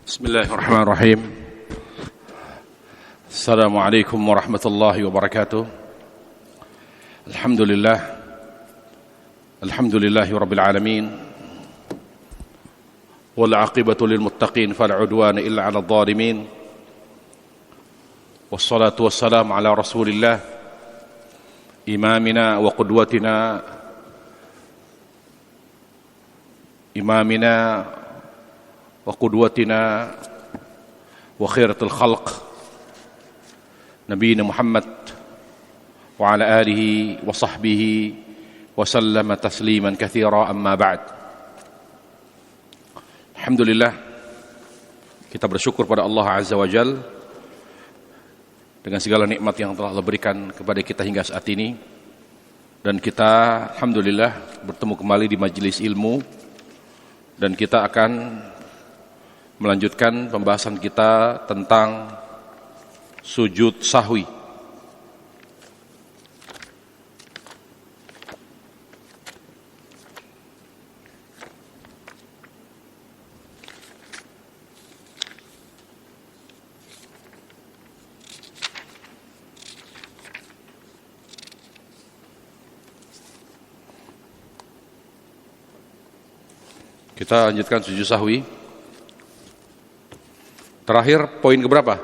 Bismillahirrahmanirrahim. Assalamualaikum warahmatullahi wabarakatuh. Alhamdulillahi rabbil alamin. Wal aqibatu lil muttaqin fala udwana illa 'alal zalimin. Wassalatu wassalamu ala Rasulillah imamina wa qudwatina wa qudwatina wa khiratul khalq nabiyina Muhammad wa ala alihi wa sahbihi wa sallama tasliman katsira, amma ba'd. Alhamdulillah, kita bersyukur pada Allah Azza wa Jalla dengan segala nikmat yang telah Allah berikan kepada kita hingga saat ini, dan kita alhamdulillah bertemu kembali di majelis ilmu, dan kita akan melanjutkan pembahasan kita tentang sujud sahwi. Kita lanjutkan sujud sahwi. Terakhir poin keberapa?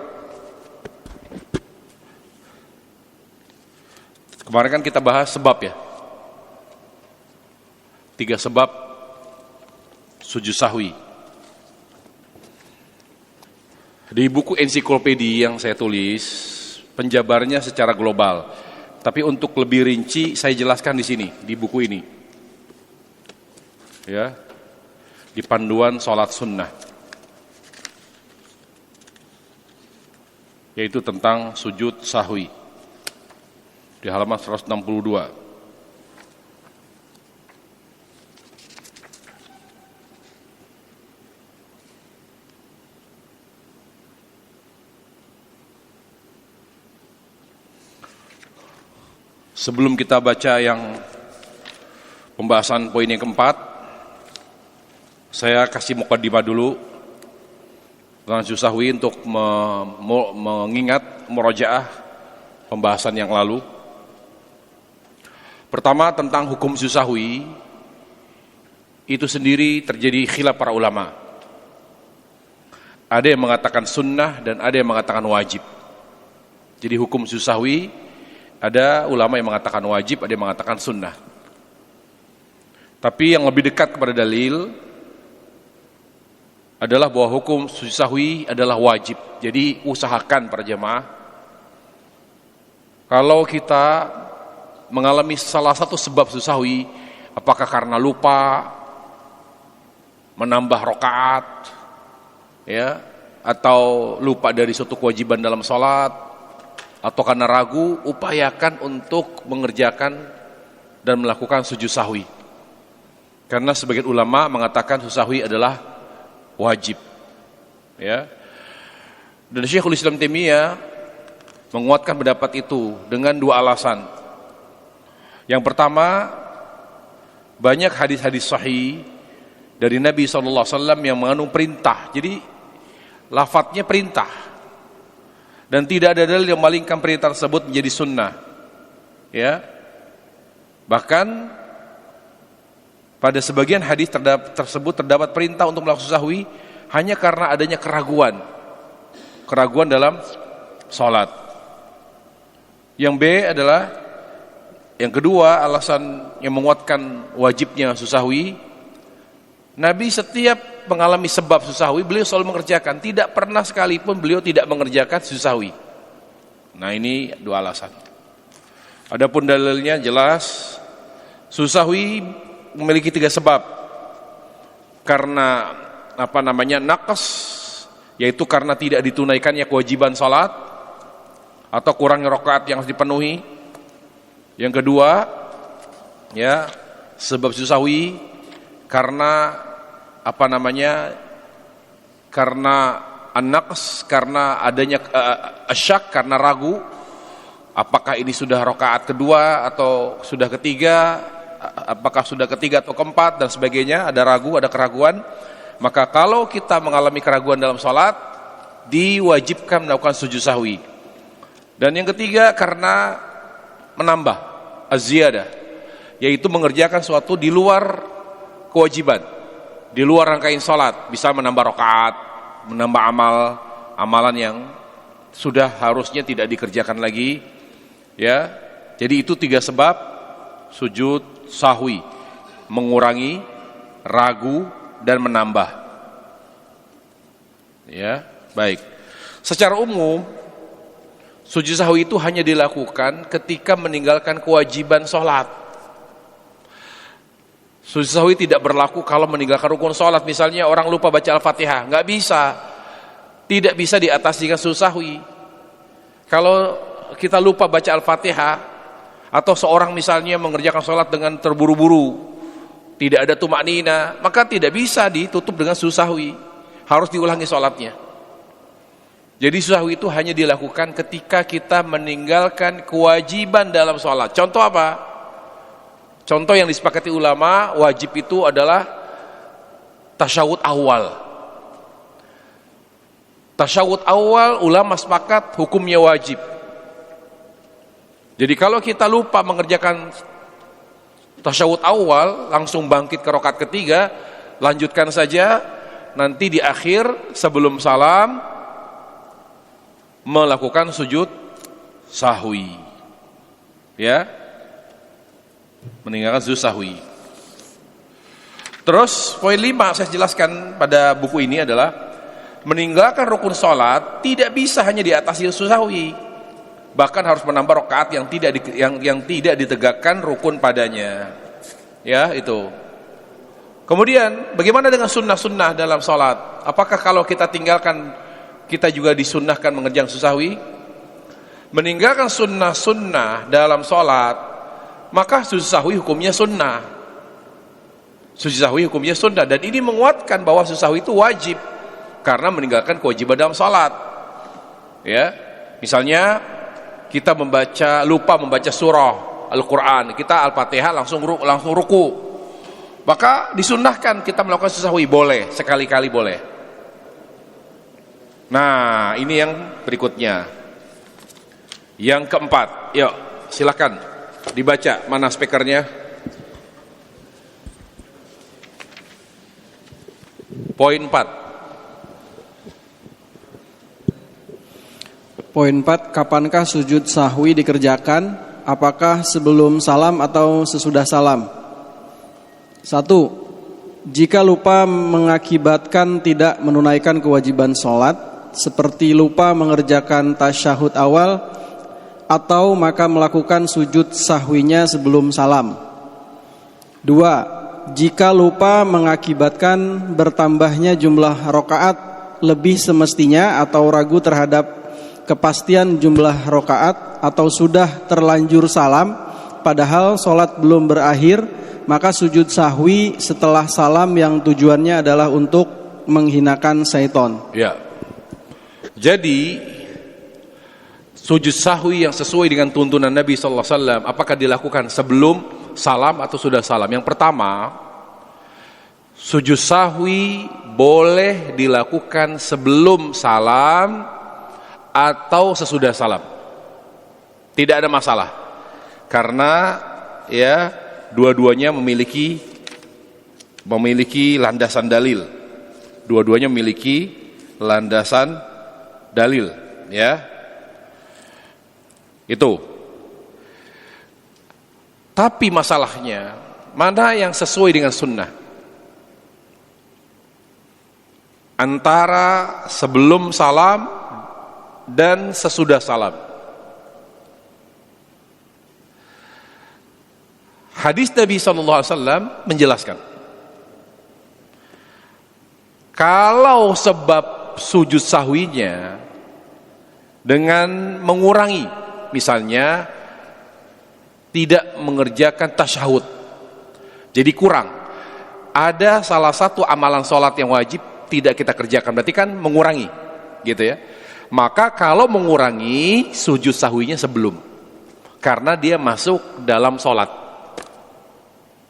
Kemarin kan kita bahas sebab ya. 3 sebab sujud sahwi. Di buku ensiklopedia yang saya tulis, penjabarnya secara global. Tapi untuk lebih rinci saya jelaskan di sini, di buku ini. Ya. Di panduan sholat sunnah, yaitu tentang sujud sahwi di halaman 162. Sebelum kita baca yang pembahasan poin yang keempat, saya kasih muqaddimah dulu tentang sujud sahwi untuk mengingat murajaah pembahasan yang lalu. Pertama, tentang hukum sujud sahwi itu sendiri terjadi khilaf para ulama. Ada yang mengatakan sunnah dan ada yang mengatakan wajib. Jadi hukum sujud sahwi, ada ulama yang mengatakan wajib, ada yang mengatakan sunnah. Tapi yang lebih dekat kepada dalil adalah bahwa hukum sujud sahwi adalah wajib. Jadi usahakan para jemaah, kalau kita mengalami salah satu sebab sujud sahwi, apakah karena lupa menambah rakaat, ya, atau lupa dari suatu kewajiban dalam sholat, atau karena ragu, upayakan untuk mengerjakan dan melakukan sujud sahwi. Karena sebagian ulama mengatakan sujud sahwi adalah wajib, ya. Dan Syekhul Islam Taimiyah menguatkan pendapat itu dengan 2 alasan. Yang pertama, banyak hadis-hadis sahih dari Nabi SAW yang mengandung perintah. Jadi lafadznya perintah, dan tidak ada dalil yang memalingkan perintah tersebut menjadi sunnah, ya. Bahkan pada sebagian hadis tersebut terdapat perintah untuk melakukan sahwi hanya karena adanya keraguan dalam sholat. Yang B adalah, yang kedua, alasan yang menguatkan wajibnya sahwi. Nabi setiap mengalami sebab sahwi, beliau selalu mengerjakan. Tidak pernah sekalipun beliau tidak mengerjakan sahwi. Nah, ini 2 alasan. Adapun dalilnya jelas, sahwi memiliki 3 sebab. Karena naqas, yaitu karena tidak ditunaikannya kewajiban salat atau kurangnya rakaat yang harus dipenuhi. Yang kedua, ya, sebab sujud sahwi karena karena an-naqs, karena adanya asyak, karena ragu apakah ini sudah rakaat kedua atau sudah ketiga, apakah sudah ketiga atau keempat dan sebagainya, ada ragu, ada keraguan. Maka kalau kita mengalami keraguan dalam sholat, diwajibkan melakukan sujud sahwi. Dan yang ketiga, karena menambah az-ziyadah, yaitu mengerjakan suatu di luar kewajiban, di luar rangkaian sholat, bisa menambah rakaat, menambah amalan yang sudah harusnya tidak dikerjakan lagi, ya. Jadi itu 3 sebab sujud sahwi: mengurangi, ragu, dan menambah. Ya, baik. Secara umum, sujud sahwi itu hanya dilakukan ketika meninggalkan kewajiban sholat. Sujud sahwi tidak berlaku kalau meninggalkan rukun sholat. Misalnya orang lupa baca Al-Fatihah, nggak bisa, tidak bisa diatasi dengan sujud sahwi. Kalau kita lupa baca Al-Fatihah, atau seorang misalnya mengerjakan sholat dengan terburu-buru, tidak ada tumaknina, maka tidak bisa ditutup dengan sujud sahwi, harus diulangi sholatnya. Jadi sujud sahwi itu hanya dilakukan ketika kita meninggalkan kewajiban dalam sholat. Contoh apa? Contoh yang disepakati ulama, wajib itu adalah tasyahud awal. Tasyahud awal ulama sepakat hukumnya wajib. Jadi kalau kita lupa mengerjakan tasyahud awal, langsung bangkit ke rakaat ketiga, lanjutkan saja, nanti di akhir sebelum salam melakukan sujud sahwi. Ya. Meninggalkan sujud sahwi. Terus poin 5 saya jelaskan pada buku ini adalah meninggalkan rukun salat tidak bisa hanya diatasi sujud sahwi. Bahkan harus menambah rakaat yang tidak ditegakkan rukun padanya. Ya, itu. Kemudian bagaimana dengan sunnah-sunnah dalam salat? Apakah kalau kita tinggalkan, kita juga disunnahkan mengerjakan sujud sahwi? Meninggalkan sunnah-sunnah dalam salat, maka sujud sahwi hukumnya sunnah. Sujud sahwi hukumnya sunnah, dan ini menguatkan bahwa sujud sahwi itu wajib karena meninggalkan kewajiban dalam salat. Ya. Misalnya kita lupa membaca surah Al-Quran, kita Al-Fatihah langsung ruku, maka disunnahkan kita melakukan sujud sahwi, boleh, sekali-kali boleh. Nah, ini yang berikutnya, yang keempat. Yuk, silakan dibaca, mana speakernya? Poin 4. Poin 4, kapankah sujud sahwi dikerjakan? Apakah sebelum salam atau sesudah salam? 1. Jika lupa mengakibatkan tidak menunaikan kewajiban sholat, seperti lupa mengerjakan tasyahud awal, atau maka melakukan sujud sahwinya sebelum salam. 2. Jika lupa mengakibatkan bertambahnya jumlah rakaat lebih semestinya, atau ragu terhadap kepastian jumlah rakaat, atau sudah terlanjur salam padahal sholat belum berakhir, maka sujud sahwi setelah salam yang tujuannya adalah untuk menghinakan syaitan. Ya. Jadi sujud sahwi yang sesuai dengan tuntunan Nabi sallallahu alaihi wasallam, apakah dilakukan sebelum salam atau sudah salam? Yang pertama, sujud sahwi boleh dilakukan sebelum salam atau sesudah salam, tidak ada masalah, karena ya dua-duanya memiliki landasan dalil, dua-duanya memiliki landasan dalil, ya itu. Tapi masalahnya mana yang sesuai dengan sunnah? Antara sebelum salam dan sesudah salam. Hadis Nabi SAW menjelaskan, kalau sebab sujud sahwinya dengan mengurangi, misalnya tidak mengerjakan tasyahud, jadi kurang, ada salah satu amalan sholat yang wajib tidak kita kerjakan, berarti kan mengurangi, gitu ya. Maka kalau mengurangi, sujud sahwinya sebelum, karena dia masuk dalam sholat.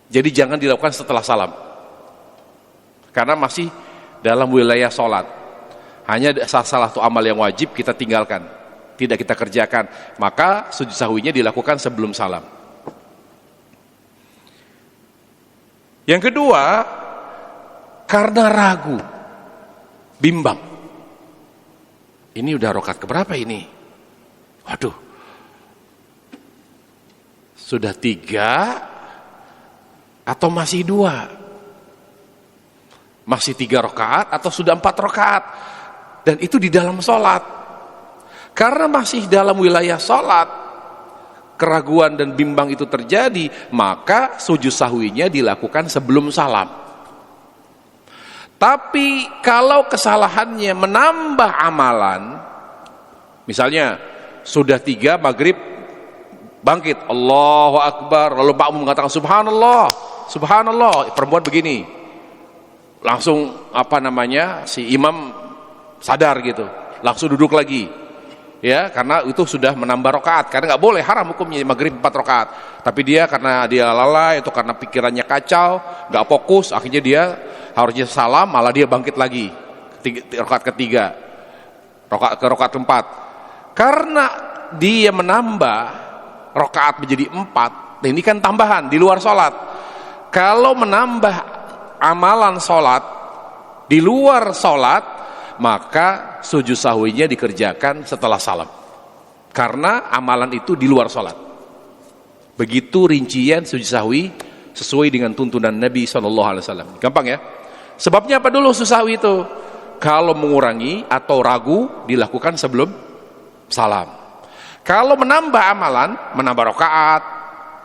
Jadi jangan dilakukan setelah salam, karena masih dalam wilayah sholat. Hanya salah satu amal yang wajib kita tinggalkan, tidak kita kerjakan, maka sujud sahwinya dilakukan sebelum salam. Yang kedua, karena ragu, bimbang. Ini udah rakaat keberapa ini? Waduh, sudah 3 atau masih 2? Masih 3 rakaat atau sudah 4 rakaat? Dan itu di dalam sholat. Karena masih dalam wilayah sholat, keraguan dan bimbang itu terjadi, maka sujud sahwinya dilakukan sebelum salam. Tapi kalau kesalahannya menambah amalan, misalnya sudah 3 maghrib bangkit, Allahu Akbar, lalu makmum mengatakan subhanallah, subhanallah, perempuan begini, langsung si imam sadar gitu, langsung duduk lagi, ya, karena itu sudah menambah rakaat. Karena nggak boleh, haram hukumnya maghrib 4 rakaat. Tapi dia karena dia lalai, itu karena pikirannya kacau, nggak fokus, akhirnya dia harusnya salam, malah dia bangkit lagi, rakaat ketiga, rakaat keempat. Karena dia menambah rakaat menjadi 4, nah ini kan tambahan di luar sholat. Kalau menambah amalan sholat di luar sholat, maka sujud sahwinya dikerjakan setelah salam, karena amalan itu di luar sholat. Begitu rincian sujud sahwi sesuai dengan tuntunan Nabi SAW. Gampang ya? Sebabnya apa dulu sujud sahwi itu? Kalau mengurangi atau ragu, dilakukan sebelum salam. Kalau menambah amalan, menambah rakaat,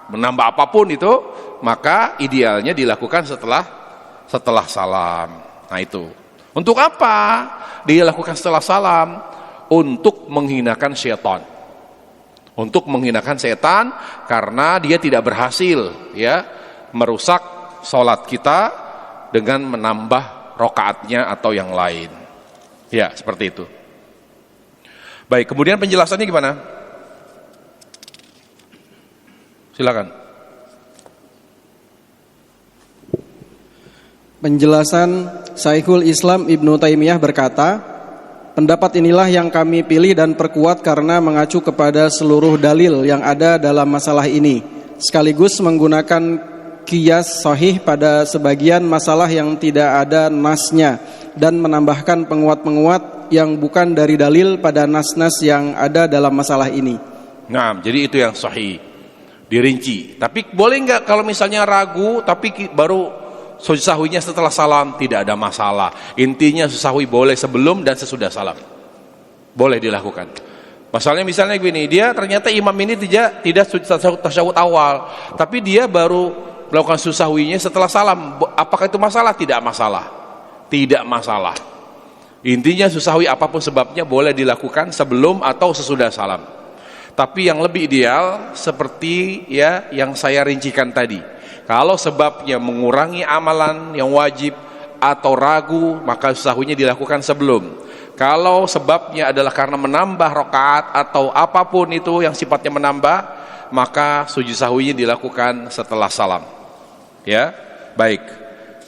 menambah apapun itu, maka idealnya dilakukan setelah salam. Nah itu. Untuk apa dia lakukan setelah salam? Untuk menghinakan syaitan. Untuk menghinakan setan, karena dia tidak berhasil ya merusak sholat kita dengan menambah rakaatnya atau yang lain. Ya, seperti itu. Baik, kemudian penjelasannya gimana? Silakan. Penjelasan Syekhul Islam Ibnu Taimiyah berkata, pendapat inilah yang kami pilih dan perkuat karena mengacu kepada seluruh dalil yang ada dalam masalah ini, sekaligus menggunakan qiyas sahih pada sebagian masalah yang tidak ada nasnya, dan menambahkan penguat-penguat yang bukan dari dalil pada nas-nas yang ada dalam masalah ini. Nah, jadi itu yang sahih, dirinci. Tapi boleh nggak kalau misalnya ragu, tapi baru sujud sahwinya setelah salam? Tidak ada masalah. Intinya sujud sahwi boleh sebelum dan sesudah salam, boleh dilakukan. Misalnya gini, dia ternyata imam ini tidak tasyahud awal, tapi dia baru melakukan sujud sahwinya setelah salam. Apakah itu masalah? Tidak masalah. Tidak masalah. Intinya sujud sahwi apapun sebabnya boleh dilakukan sebelum atau sesudah salam. Tapi yang lebih ideal seperti ya yang saya rincikan tadi. Kalau sebabnya mengurangi amalan yang wajib atau ragu, maka sahwinya dilakukan sebelum. Kalau sebabnya adalah karena menambah rakaat atau apapun itu yang sifatnya menambah, maka sujud sahwinya dilakukan setelah salam. Ya, baik.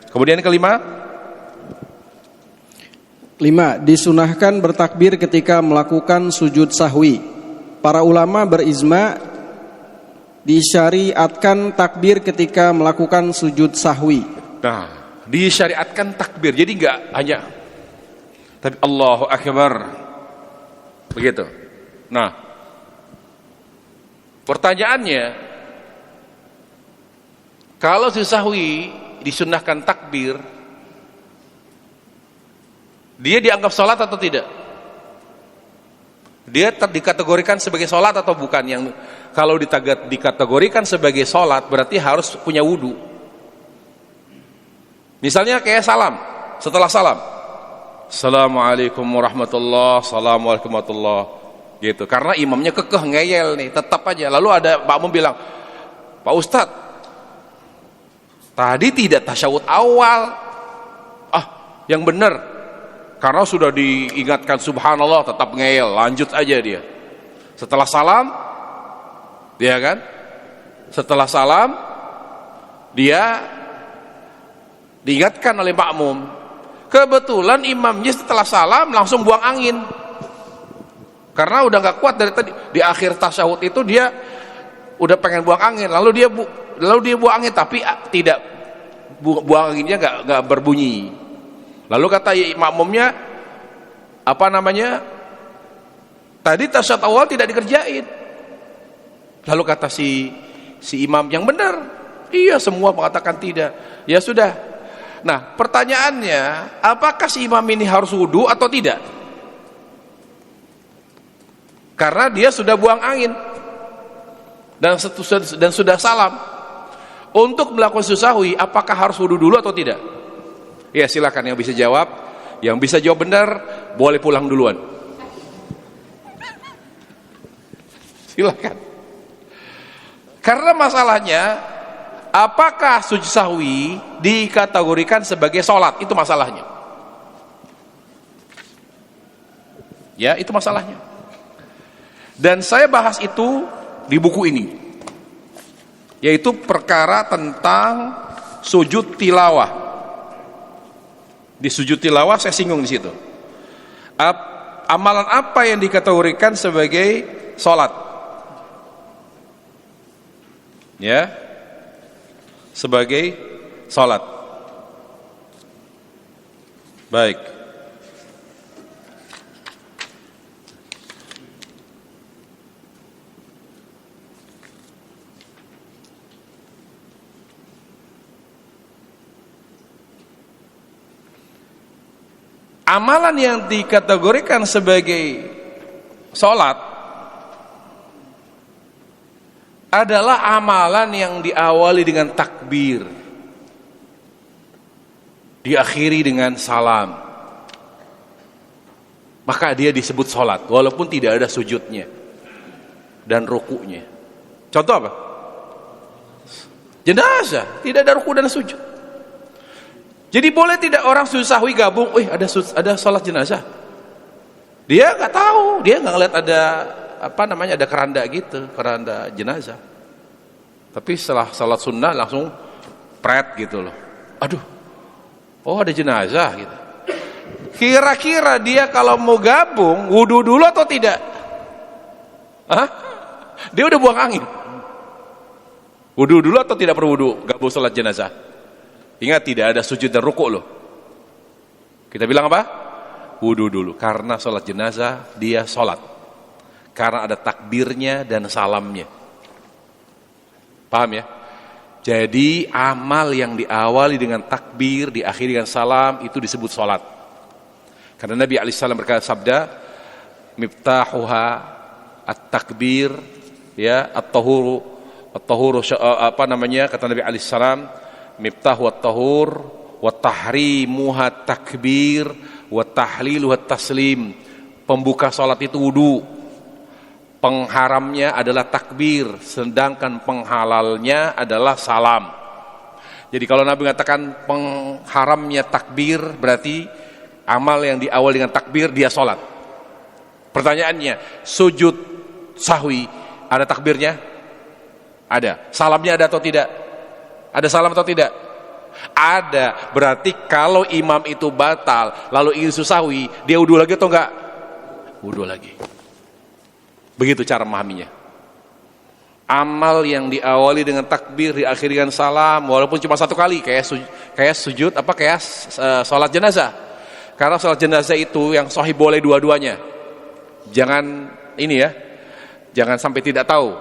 Kemudian kelima, disunahkan bertakbir ketika melakukan sujud sahwi. Para ulama berizma disyariatkan takbir ketika melakukan sujud sahwi. Nah, disyariatkan takbir. Jadi enggak hanya tapi Allahu Akbar. Begitu. Nah, pertanyaannya, kalau sujud sahwi disunnahkan takbir, dia dianggap sholat atau tidak? Dia dikategorikan sebagai sholat atau bukan? Yang kalau dikategorikan sebagai sholat berarti harus punya wudu. Misalnya kayak salam, setelah salam, Assalamualaikum warahmatullahi, Assalamualaikum warahmatullahi, gitu. Karena imamnya kekeh ngeyel nih, tetap aja. Lalu ada makmum bilang, Pak Ustadz, tadi tidak tasyahud awal. Yang benar, karena sudah diingatkan subhanallah tetap ngeyel, lanjut aja dia. Setelah salam, dia kan? Setelah salam, dia diingatkan oleh makmum. Kebetulan imamnya setelah salam langsung buang angin. Karena udah nggak kuat dari tadi. Di akhir tasyahud itu dia udah pengen buang angin, lalu dia buang angin, tapi tidak buang anginnya nggak berbunyi. Lalu kata makmumnya, tadi tasyahud awal tidak dikerjain. Lalu kata si imam, yang benar, iya, semua mengatakan tidak. Ya sudah. Nah, pertanyaannya, apakah si imam ini harus wudu atau tidak? Karena dia sudah buang angin dan sudah salam. Untuk melakukan sujud sahwi, apakah harus wudu dulu atau tidak? Ya, silakan yang bisa jawab. Yang bisa jawab benar boleh pulang duluan. Silakan. Karena masalahnya, apakah sujud sahwi dikategorikan sebagai sholat? Itu masalahnya. Ya, itu masalahnya. Dan saya bahas itu di buku ini, yaitu perkara tentang sujud tilawah. Di sujud tilawah saya singgung di situ. Amalan apa yang dikategorikan sebagai sholat? Ya, sebagai sholat. Baik. Amalan yang dikategorikan sebagai sholat adalah amalan yang diawali dengan takbir, diakhiri dengan salam, maka dia disebut sholat walaupun tidak ada sujudnya dan rukunya. Contoh apa? Jenazah tidak ada ruku dan sujud. Jadi boleh tidak orang sujud sahwi gabung? Ada sholat jenazah. Dia nggak tahu, dia nggak ngeliat ada ada keranda gitu, keranda jenazah. Tapi setelah sholat sunnah langsung pret gitu loh. Aduh, ada jenazah gitu. Kira-kira dia kalau mau gabung wudu dulu atau tidak? Dia udah buang angin. Wudu dulu atau tidak perlu wudu gabung sholat jenazah? Ingat, tidak ada sujud dan rukuk loh. Kita bilang apa? Wudu dulu. Karena sholat jenazah dia sholat. Karena ada takbirnya dan salamnya. Paham ya? Jadi amal yang diawali dengan takbir, diakhiri dengan salam, itu disebut sholat. Karena Nabi SAW berkata sabda, miftahuha at-takbir, ya, at-tahuru, kata Nabi SAW, miftahu at-tahur wa tahrimuha takbir wa tahliluha taslim. Pembuka salat itu wudu, pengharamnya adalah takbir, sedangkan penghalalnya adalah salam. Jadi kalau Nabi mengatakan pengharamnya takbir, berarti amal yang diawali dengan takbir dia salat. Pertanyaannya, sujud sahwi ada takbirnya? Ada. Salamnya ada atau tidak? Ada salam atau tidak? Ada. Berarti kalau imam itu batal lalu ingin sujud sahwi, dia wudu lagi atau enggak? Wudu lagi. Begitu cara memahaminya. Amal yang diawali dengan takbir, diakhiri dengan salam, walaupun cuma satu kali, kayak sujud sholat jenazah. Karena sholat jenazah itu yang sahih boleh dua-duanya. Jangan jangan sampai tidak tahu.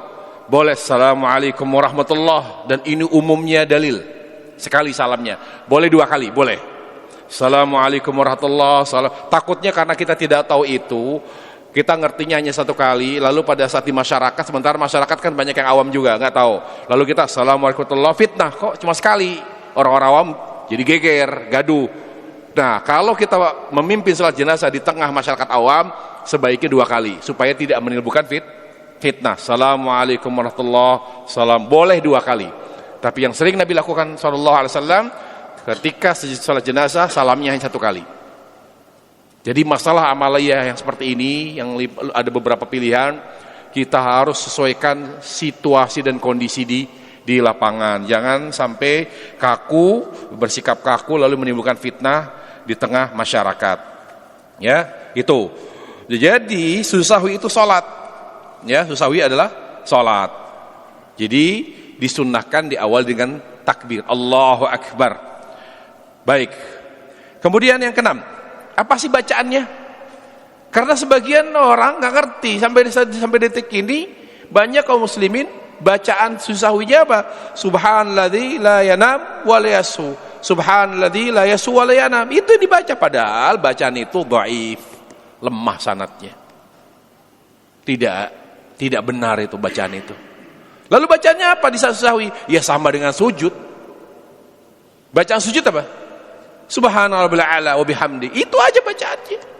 Boleh assalamualaikum warahmatullah, dan ini umumnya dalil. Sekali salamnya. Boleh dua kali, boleh. Assalamualaikum warahmatullah. Takutnya karena kita tidak tahu itu, kita ngertinya hanya satu kali, lalu pada saat di masyarakat, sementara masyarakat kan banyak yang awam juga, nggak tahu. Lalu kita assalamualaikum warahmatullah, fitnah, kok cuma sekali. Orang-orang awam jadi geger, gaduh. Nah, kalau kita memimpin salat jenazah di tengah masyarakat awam, sebaiknya dua kali, supaya tidak menimbulkan fitnah. Assalamualaikum warahmatullah, salam, boleh dua kali. Tapi yang sering Nabi lakukan SAW, ketika salat jenazah, salamnya hanya satu kali. Jadi masalah amaliyah yang seperti ini, yang ada beberapa pilihan, kita harus sesuaikan situasi dan kondisi di lapangan. Jangan sampai kaku, bersikap kaku lalu menimbulkan fitnah di tengah masyarakat. Ya, itu. Jadi sujud sahwi itu salat. Ya, sujud sahwi adalah salat. Jadi disunnahkan di awal dengan takbir Allahu Akbar. Baik. Kemudian yang keenam, apa sih bacaannya? Karena sebagian orang nggak ngerti sampai detik ini banyak kaum muslimin bacaan sujud sahwinya apa? Subhanalladzi la yanam wa la yasu. Subhanalladzi la yasu wa la yanam. Itu dibaca padahal bacaan itu dhaif, lemah sanadnya. Tidak benar itu bacaan itu. Lalu bacaannya apa di sujud sahwi? Ya sama dengan sujud. Bacaan sujud apa? Subhanallahil a'la wa bihamdi. Itu aja bacaannya.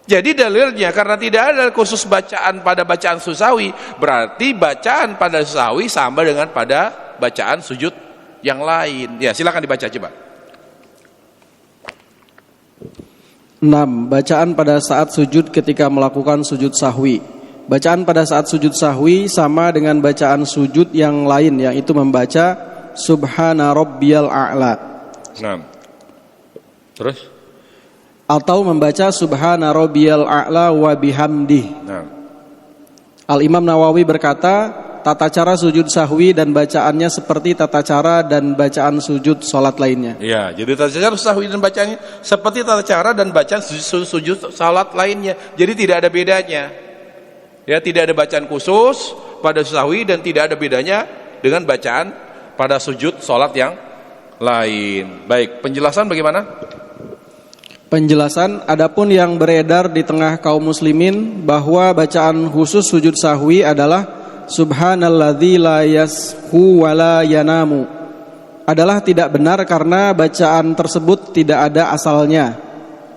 Jadi dalilnya karena tidak ada khusus bacaan pada bacaan sujud sahwi, berarti bacaan pada sujud sahwi sama dengan pada bacaan sujud yang lain. Ya, silakan dibaca coba. 6. Bacaan pada saat sujud ketika melakukan sujud sahwi. Bacaan pada saat sujud sahwi sama dengan bacaan sujud yang lain, yaitu membaca Subhana Rabbiyal A'la. 6. Terus? Atau membaca Subhana Rabbiyal A'la wa bihamdih. Nah. Al-Imam Nawawi berkata, tata cara sujud sahwi dan bacaannya seperti tata cara dan bacaan sujud salat lainnya. Ya, jadi tata cara sahwi dan bacaannya seperti tata cara dan bacaan sujud salat lainnya. Jadi tidak ada bedanya. Ya, tidak ada bacaan khusus pada sahwi dan tidak ada bedanya dengan bacaan pada sujud salat yang lain. Baik, penjelasan bagaimana? Penjelasan, adapun yang beredar di tengah kaum muslimin bahwa bacaan khusus sujud sahwi adalah Subhanalladzi la yashu wa la yanamu adalah tidak benar karena bacaan tersebut tidak ada asalnya.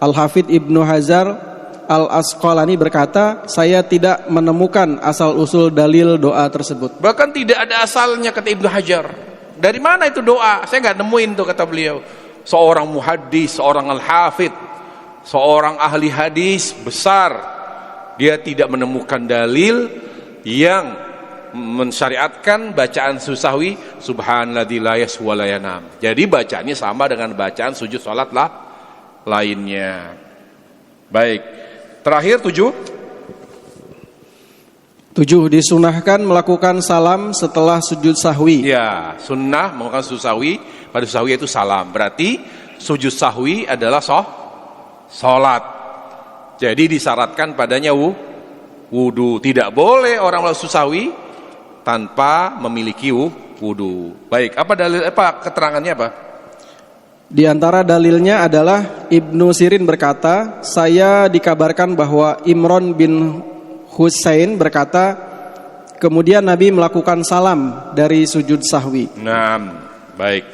Al-Hafidz Ibnu Hajar Al-Asqalani berkata, saya tidak menemukan asal-usul dalil doa tersebut. Bahkan tidak ada asalnya, kata Ibnu Hajar. Dari mana itu doa? Saya nggak nemuin tuh, kata beliau. Seorang muhaddis, seorang al-hafidz, seorang ahli hadis besar, dia tidak menemukan dalil yang mensyariatkan bacaan sujud sahwi Subhanalladzi la yashu wa la yanam. Jadi bacaannya sama dengan bacaan sujud salat lah lainnya. Baik. Terakhir 7. 7. Disunahkan melakukan salam setelah sujud sahwi. Ya, sunnah melakukan sujud sahwi. Pada sujud sahwi itu salam. Berarti sujud sahwi adalah salat. Jadi disyaratkan padanya wudu. Tidak boleh orang melakukan sujud sahwi tanpa memiliki wudu. Baik, apa keterangannya apa? Di antara dalilnya adalah Ibnu Sirin berkata, saya dikabarkan bahwa Imran bin Husain berkata, kemudian Nabi melakukan salam dari sujud sahwi. Nah, baik.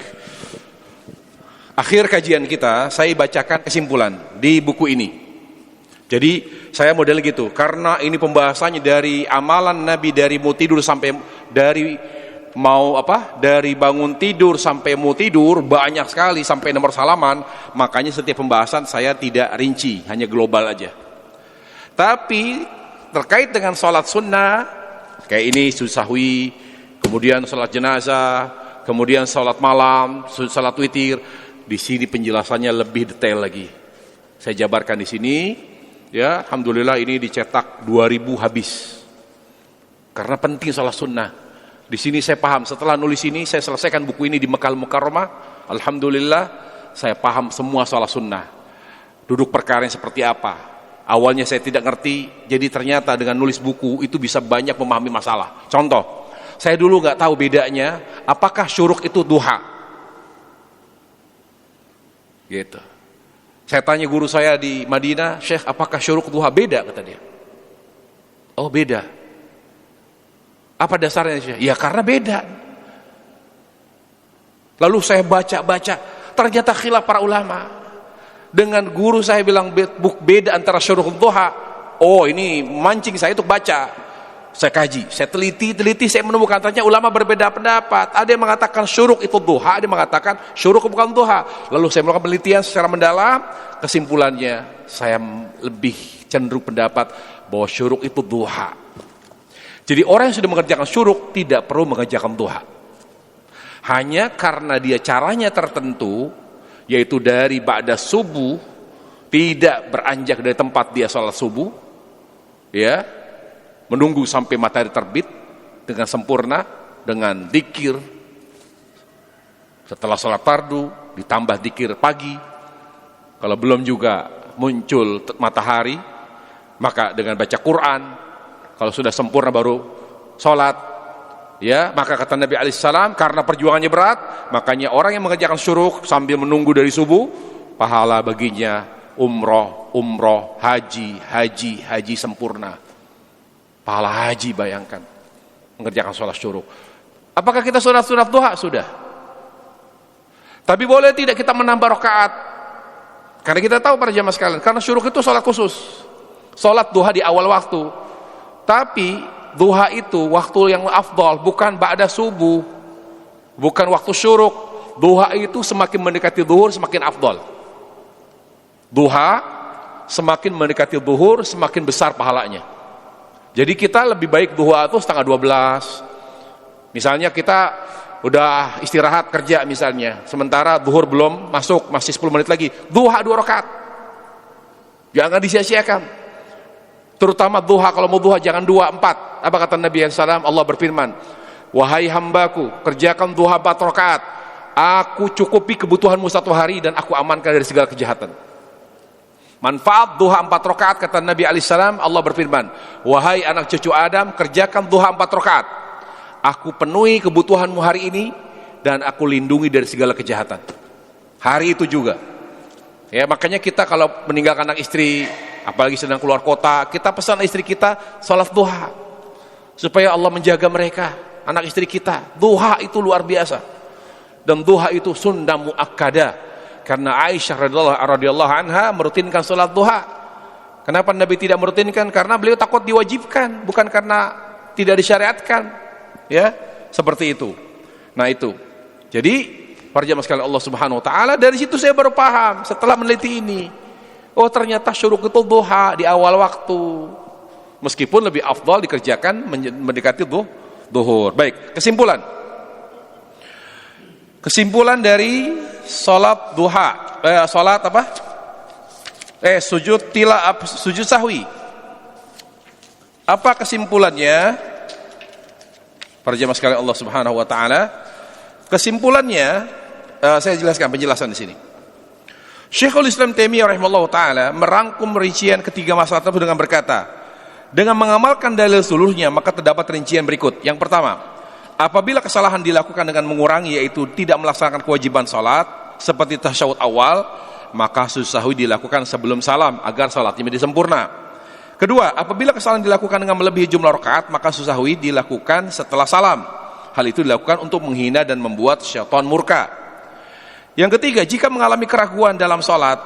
Akhir kajian kita, saya bacakan kesimpulan di buku ini. Jadi saya model gitu, karena ini pembahasannya dari amalan Nabi dari mau tidur sampai dari bangun tidur sampai mau tidur banyak sekali sampai nomor salaman, makanya setiap pembahasan saya tidak rinci, hanya global aja. Tapi terkait dengan sholat sunnah kayak ini sujud sahwi, kemudian sholat jenazah, kemudian sholat malam, sholat witir, di sini penjelasannya lebih detail lagi. Saya jabarkan di sini, ya, alhamdulillah ini dicetak 2000 habis. Karena penting sholat sunnah. Di sini saya paham, setelah nulis ini saya selesaikan buku ini di Mekah Al-Mukarramah, alhamdulillah saya paham semua sholat sunnah. Duduk perkara yang seperti apa. Awalnya saya tidak ngerti, jadi ternyata dengan nulis buku itu bisa banyak memahami masalah. Contoh, saya dulu nggak tahu bedanya, apakah syuruk itu duha? Gitu. Saya tanya guru saya di Madinah, Syekh, apakah syuruk duha? Beda, kata dia. Oh, beda. Apa dasarnya, Syekh? Ya karena beda. Lalu saya baca-baca, ternyata khilaf para ulama. Dengan guru saya bilang beda antara syuruk duha. Oh, ini mancing saya untuk baca. Saya kaji, saya teliti, saya menemukan ternyata ulama berbeda pendapat. Ada yang mengatakan syuruk itu duha, ada yang mengatakan syuruk bukan duha. Lalu saya melakukan penelitian secara mendalam, kesimpulannya saya lebih cenderung pendapat bahwa syuruk itu duha. Jadi orang yang sudah mengerjakan syuruk tidak perlu mengerjakan duha. Hanya karena dia caranya tertentu yaitu dari ba'da subuh, tidak beranjak dari tempat dia sholat subuh, ya, menunggu sampai matahari terbit dengan sempurna, dengan dzikir setelah sholat fardu, ditambah dzikir pagi. Kalau belum juga muncul matahari, maka dengan baca Quran. Kalau sudah sempurna baru sholat, ya. Maka kata Nabi alaihissalam, karena perjuangannya berat, makanya orang yang mengerjakan syuruk sambil menunggu dari subuh, pahala baginya umroh, haji sempurna. Pahala haji, bayangkan, mengerjakan sholat syuruk. Apakah kita sunat duha? Sudah. Tapi boleh tidak kita menambah rakaat? Karena kita tahu para jamaah sekalian, karena syuruk itu sholat khusus, sholat duha di awal waktu. Tapi duha itu waktu yang afdal, bukan ba'da subuh, bukan waktu syuruk. Duha itu semakin mendekati zuhur semakin afdal. Duha semakin mendekati zuhur semakin besar pahalanya. Jadi kita lebih baik duha itu setengah 12. Misalnya kita udah istirahat kerja misalnya, sementara zuhur belum masuk, masih 10 menit lagi, duha 2 rakaat. Jangan disia-siakan. Terutama duha, kalau mau duha jangan 2, 4. Apa kata Nabi SAW? Allah berfirman, wahai hambaku, kerjakan duha 4 rakaat, aku cukupi kebutuhanmu 1 hari dan aku amankan dari segala kejahatan. Manfaat duha 4 rakaat, kata Nabi SAW, Allah berfirman, wahai anak cucu Adam, kerjakan duha 4 rakaat, aku penuhi kebutuhanmu hari ini dan aku lindungi dari segala kejahatan. Hari itu juga. Ya, makanya kita kalau meninggalkan anak istri, apalagi sedang keluar kota, kita pesan istri kita salat duha supaya Allah menjaga mereka, anak istri kita. Duha itu luar biasa. Dan duha itu sunnah muakkadah. Karena Aisyah radhiyallahu anha merutinkan salat duha. Kenapa Nabi tidak merutinkan? Karena beliau takut diwajibkan, bukan karena tidak disyariatkan. Ya, seperti itu. Nah itu. Jadi para jamaah sekalian Allah Subhanahu wa taala, dari situ saya baru paham setelah meneliti ini. Oh, ternyata syuruk itu duha di awal waktu. Meskipun lebih afdal dikerjakan mendekati zuhur. Baik, kesimpulan. Kesimpulan dari salat duha, salat apa? Sujud sahwi. Apa kesimpulannya? Para jemaah sekalian Allah Subhanahu wa taala, kesimpulannya saya jelaskan penjelasan di sini. Syekhul Islam Taimiyah rahimahullah taala merangkum rincian ketiga masalah tersebut dengan berkata, dengan mengamalkan dalil seluruhnya maka terdapat rincian berikut. Yang pertama, apabila kesalahan dilakukan dengan mengurangi, yaitu tidak melaksanakan kewajiban salat seperti tasyahud awal, maka sujud sahwi dilakukan sebelum salam agar salatnya menjadi sempurna. Kedua, apabila kesalahan dilakukan dengan melebihi jumlah rakaat, maka sujud sahwi dilakukan setelah salam. Hal itu dilakukan untuk menghina dan membuat syaitan murka. Yang ketiga, jika mengalami keraguan dalam salat,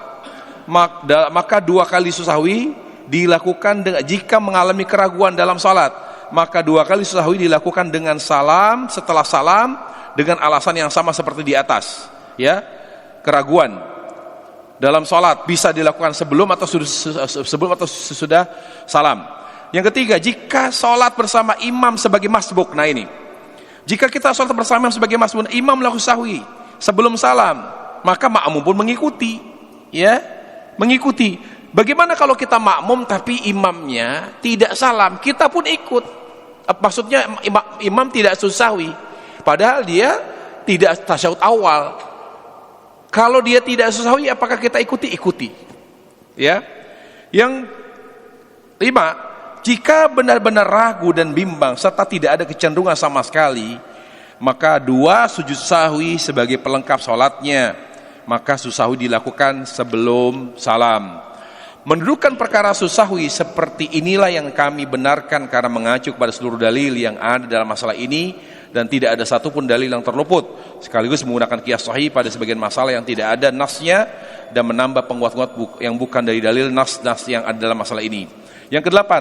maka 2 kali sujud sahwi dilakukan. Jika mengalami keraguan dalam salat, maka 2 kali sujud sahwi dilakukan dengan salam setelah salam dengan alasan yang sama seperti di atas. Ya, keraguan dalam salat bisa dilakukan sebelum atau sesudah salam. Yang ketiga, jika salat bersama imam sebagai masbuk. Nah ini, jika kita salat bersama imam sebagai masbuk, imam melakukan sahwi sebelum salam, maka makmum pun mengikuti. Ya, mengikuti. Bagaimana kalau kita makmum tapi imamnya tidak salam, kita pun ikut? Maksudnya imam tidak sujud sahwi, padahal dia tidak tasyahud awal. Kalau dia tidak sujud sahwi, apakah kita ikuti? Ikuti. Ya. Yang 5, jika benar-benar ragu dan bimbang serta tidak ada kecenderungan sama sekali, maka 2 sujud sahwi sebagai pelengkap salatnya. Maka sujud sahwi dilakukan sebelum salam. Mendudukan perkara sujud sahwi seperti inilah yang kami benarkan karena mengacu kepada seluruh dalil yang ada dalam masalah ini, dan tidak ada satupun dalil yang terluput, sekaligus menggunakan qiyas sahih pada sebagian masalah yang tidak ada nasnya dan menambah penguat-penguat yang bukan dari dalil nas yang ada dalam masalah ini. Yang ke-8,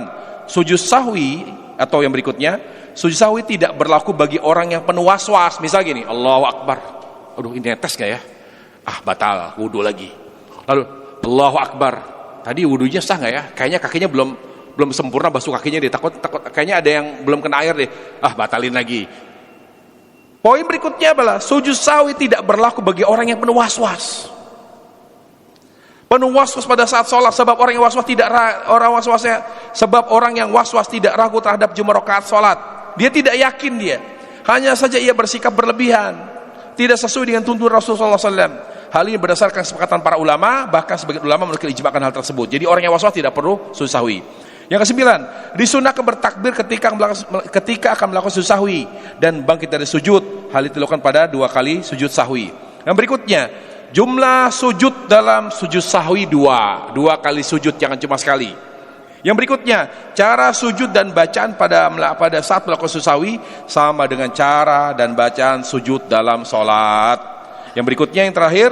sujud sahwi atau yang berikutnya, sujud sahwi tidak berlaku bagi orang yang penuh waswas. Misal gini, Allahu Akbar, aduh ini netes gak ya? Batal, wudu lagi. Lalu Allahu Akbar, tadi wudunya sah gak ya? Kayaknya kakinya belum sempurna basuh kakinya deh, takut kayaknya ada yang belum kena air deh, batalin lagi. Poin berikutnya adalah sujud sahwi tidak berlaku bagi orang yang penuh was-was. penuh was-was pada saat sholat, sebab orang yang was-was tidak tidak ragu terhadap jumlah rakaat sholat. Dia tidak yakin dia. Hanya saja ia bersikap berlebihan, tidak sesuai dengan tuntunan Rasulullah SAW. Hal ini berdasarkan kesepakatan para ulama, bahkan sebagian ulama menukil ijma'kan hal tersebut. Jadi orang yang was-was tidak perlu sujud sahwi. Yang ke-9, disunahkan bertakbir ketika akan melakukan sujud sahwi dan bangkit dari sujud. Hal itu dilakukan pada 2 kali sujud sahwi. Yang berikutnya, jumlah sujud dalam sujud sahwi 2 kali sujud, jangan cuma sekali. Yang berikutnya, cara sujud dan bacaan pada saat melakukan sujud sahwi sama dengan cara dan bacaan sujud dalam sholat. Yang berikutnya, yang terakhir,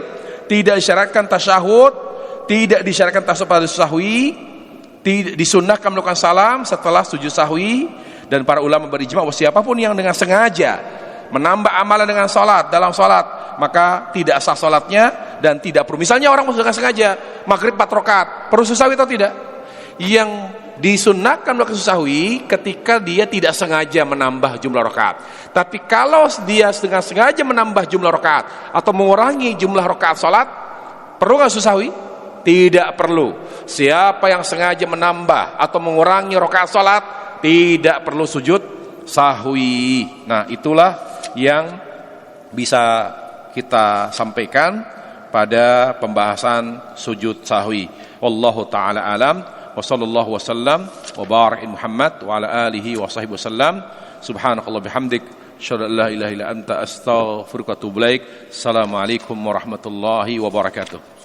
tidak disyaratkan tasyahud, tidak disyaratkan tasyahud pada sujud sahwi, disunnahkan melakukan salam setelah sujud sahwi, dan para ulama berijma bahwa siapapun yang dengan sengaja menambah amalan dengan salat dalam salat, maka tidak sah salatnya dan tidak perlu. Misalnya orang dengan sengaja maghrib 4 rakaat, perlu sujud sahwi atau tidak? Yang disunnahkan melakukan sujud sahwi ketika dia tidak sengaja menambah jumlah rakaat. Tapi kalau dia dengan sengaja menambah jumlah rakaat atau mengurangi jumlah rakaat salat, perlu nggak sujud sahwi? Tidak perlu. Siapa yang sengaja menambah atau mengurangi rakaat salat tidak perlu sujud sahwi. Nah, itulah yang bisa kita sampaikan pada pembahasan sujud sahwi. Wallahu taala alam. Wa sallallahu wasallam wa barik Muhammad wa ala alihi wa sahbihi wasallam. Subhanakallah bihamdik, asyhadu an la ilaha illa anta, astaghfiruka wa atubu ilaik. Assalamualaikum warahmatullahi wabarakatuh.